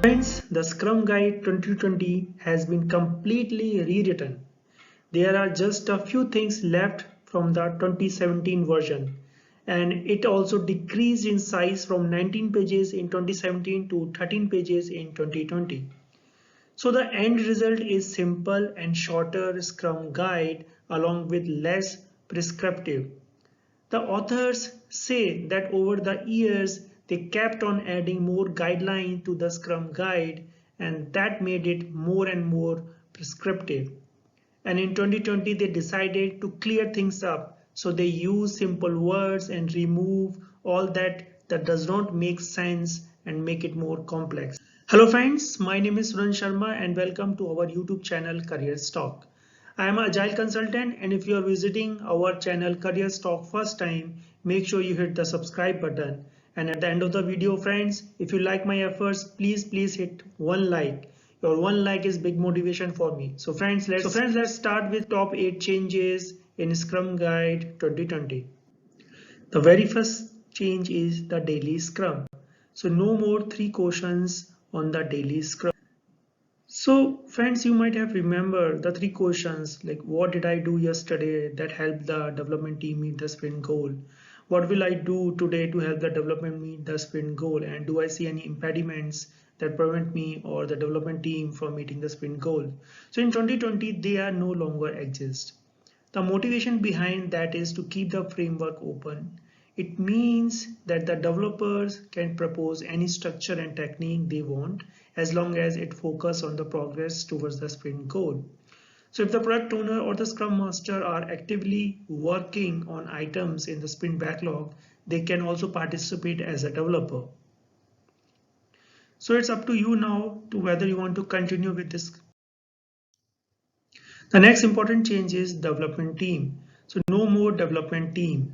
Friends, the Scrum Guide 2020 has been completely rewritten. There are just a few things left from the 2017 version, and it also decreased in size from 19 pages in 2017 to 13 pages in 2020. So the end result is simple and shorter Scrum Guide along with less prescriptive. The authors say that over the years they kept on adding more guidelines to the Scrum Guide, and that made it more and more prescriptive. And in 2020 they decided to clear things up, so they use simple words and remove all that does not make sense and make it more complex. Hello friends, my name is Sutherland Sharma and welcome to our YouTube channel Careerstalk. I am an Agile consultant, and if you are visiting our channel Careerstalk first time, make sure you hit the subscribe button. And at the end of the video friends, if you like my efforts, please hit one like. Your one like is big motivation for me. So friends, let's start with top 8 changes in Scrum Guide 2020. The very first change is the daily Scrum. So no more 3 questions on the daily Scrum. So friends, you might have remembered the 3 questions like what did I do yesterday that helped the development team meet the sprint goal? What will I do today to help the development meet the sprint goal? And do I see any impediments that prevent me or the development team from meeting the sprint goal? So in 2020, they are no longer exist. The motivation behind that is to keep the framework open. It means that the developers can propose any structure and technique they want as long as it focuses on the progress towards the sprint goal. So if the product owner or the Scrum Master are actively working on items in the sprint backlog, they can also participate as a developer. So it's up to you now to whether you want to continue with this. The next important change is development team. So no more development team.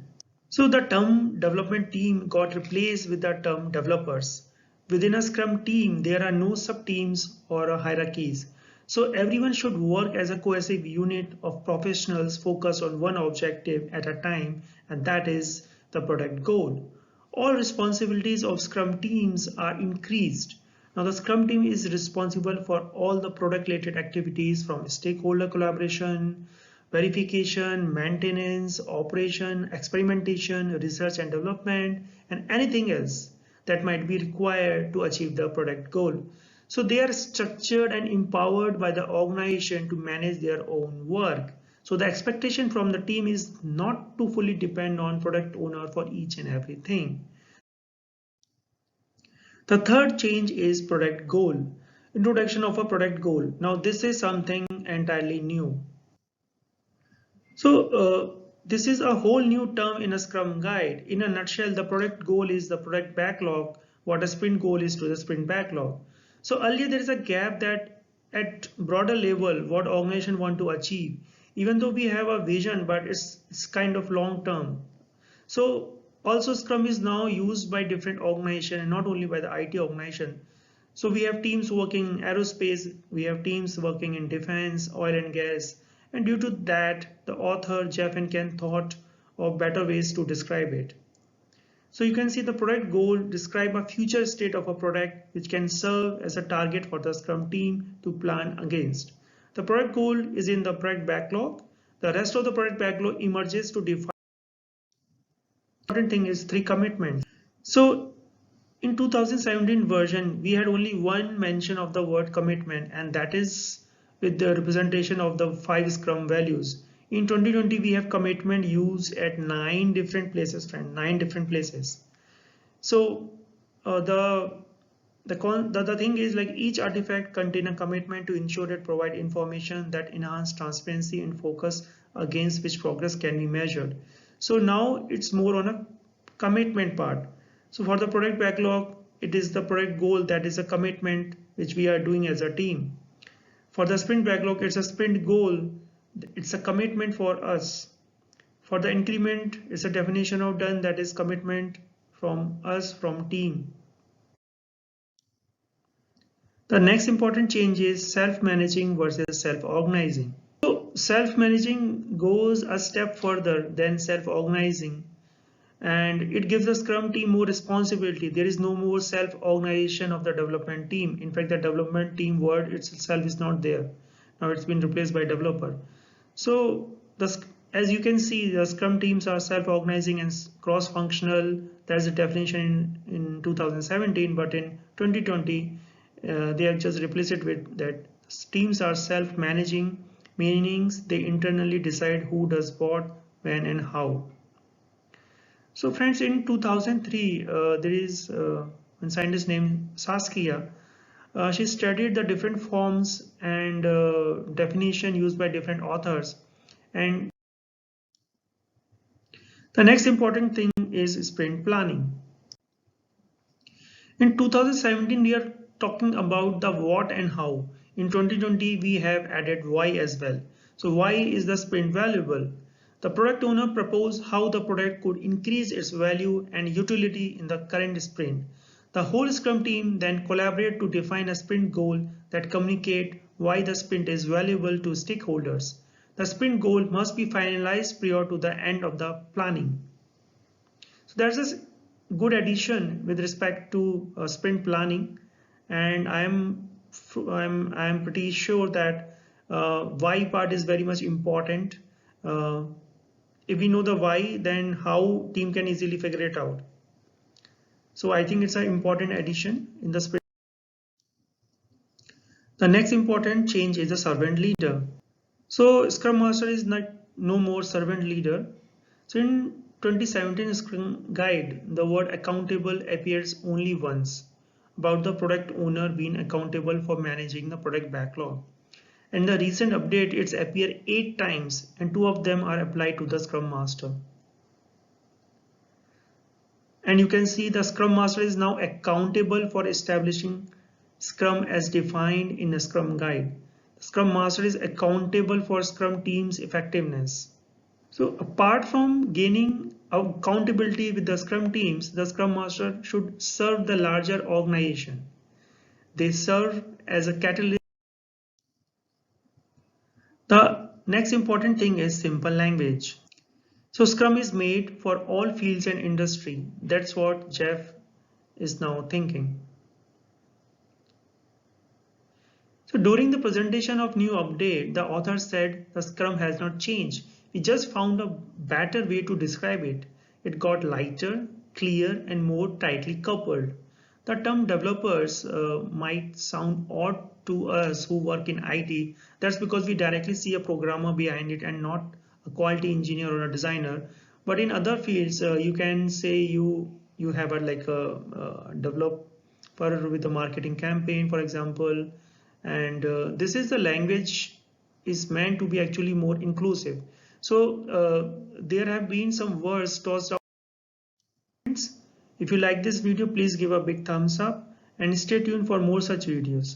So the term development team got replaced with the term developers. Within a Scrum team, there are no sub-teams or hierarchies. So everyone should work as a cohesive unit of professionals focused on one objective at a time, and that is the product goal. All responsibilities of Scrum teams are increased. Now the Scrum team is responsible for all the product related activities from stakeholder collaboration, verification, maintenance, operation, experimentation, research and development, and anything else that might be required to achieve the product goal. So they are structured and empowered by the organization to manage their own work. So the expectation from the team is not to fully depend on product owner for each and everything. The third change is product goal. Introduction of a product goal. Now this is something entirely new. So this is a whole new term in a Scrum Guide. In a nutshell, the product goal is the product backlog, what a sprint goal is to the sprint backlog. So earlier there is a gap that at broader level what organization want to achieve, even though we have a vision, but it's kind of long term. So also Scrum is now used by different organizations, not only by the IT organization. So we have teams working in aerospace, we have teams working in defense, oil and gas, and due to that the author Jeff and Ken thought of better ways to describe it. So you can see the product goal describe a future state of a product which can serve as a target for the Scrum team to plan against. The product goal is in the product backlog. The rest of the product backlog emerges to define. Important thing is 3 commitments. So in 2017 version, we had only one mention of the word commitment, and that is with the representation of the 5 Scrum values. In 2020, we have commitment used at 9 different places, friend, 9 different places. So the thing is like each artifact contain a commitment to ensure that provide information that enhance transparency and focus against which progress can be measured. So now it's more on a commitment part. So for the product backlog, it is the product goal that is a commitment which we are doing as a team. For the sprint backlog, it's a sprint goal. It's a commitment for us. For the increment, it's a definition of done, that is commitment from us, from team. The next important change is self-managing versus self-organizing. So self-managing goes a step further than self-organizing. and it gives the Scrum team more responsibility. There is no more self-organization of the development team. In fact, the development team word itself is not there. Now it's been replaced by developer. So as you can see, the Scrum teams are self-organizing and cross-functional. There's a definition in 2017, but in 2020, they have just replaced it with that teams are self-managing, meaning they internally decide who does what, when, and how. So friends, in 2003, there is a scientist named Saskia. She studied the different forms and definition used by different authors. And the next important thing is sprint planning. In 2017, we are talking about the what and how. In 2020, we have added why as well. So why is the sprint valuable? The product owner proposed how the product could increase its value and utility in the current sprint. The whole Scrum team then collaborate to define a sprint goal that communicate why the sprint is valuable to stakeholders. The sprint goal must be finalized prior to the end of the planning. So there's a good addition with respect to sprint planning, and I'm pretty sure that why part is very much important. Uh, if we know the why, then how team can easily figure it out. So I think it's an important addition in the sprint. The next important change is the servant leader. So Scrum Master is not no more servant leader. So in 2017 Scrum Guide, the word accountable appears only once about the product owner being accountable for managing the product backlog. And the recent update, it's appear 8 times and 2 of them are applied to the Scrum Master. And you can see the Scrum Master is now accountable for establishing Scrum as defined in the Scrum Guide. The Scrum Master is accountable for Scrum team's effectiveness. So apart from gaining accountability with the Scrum teams, the Scrum Master should serve the larger organization. They serve as a catalyst. The next important thing is simple language. So Scrum is made for all fields and industry. That's what Jeff is now thinking. So during the presentation of new update, the author said the Scrum has not changed. We just found a better way to describe it. It got lighter, clear, and more tightly coupled. The term developers might sound odd to us who work in IT. That's because we directly see a programmer behind it and not a quality engineer or a designer. But in other fields, you can say you have a developer with a marketing campaign, for example, and this is the language is meant to be actually more inclusive. So there have been some words tossed out. If you like this video, please give a big thumbs up and stay tuned for more such videos.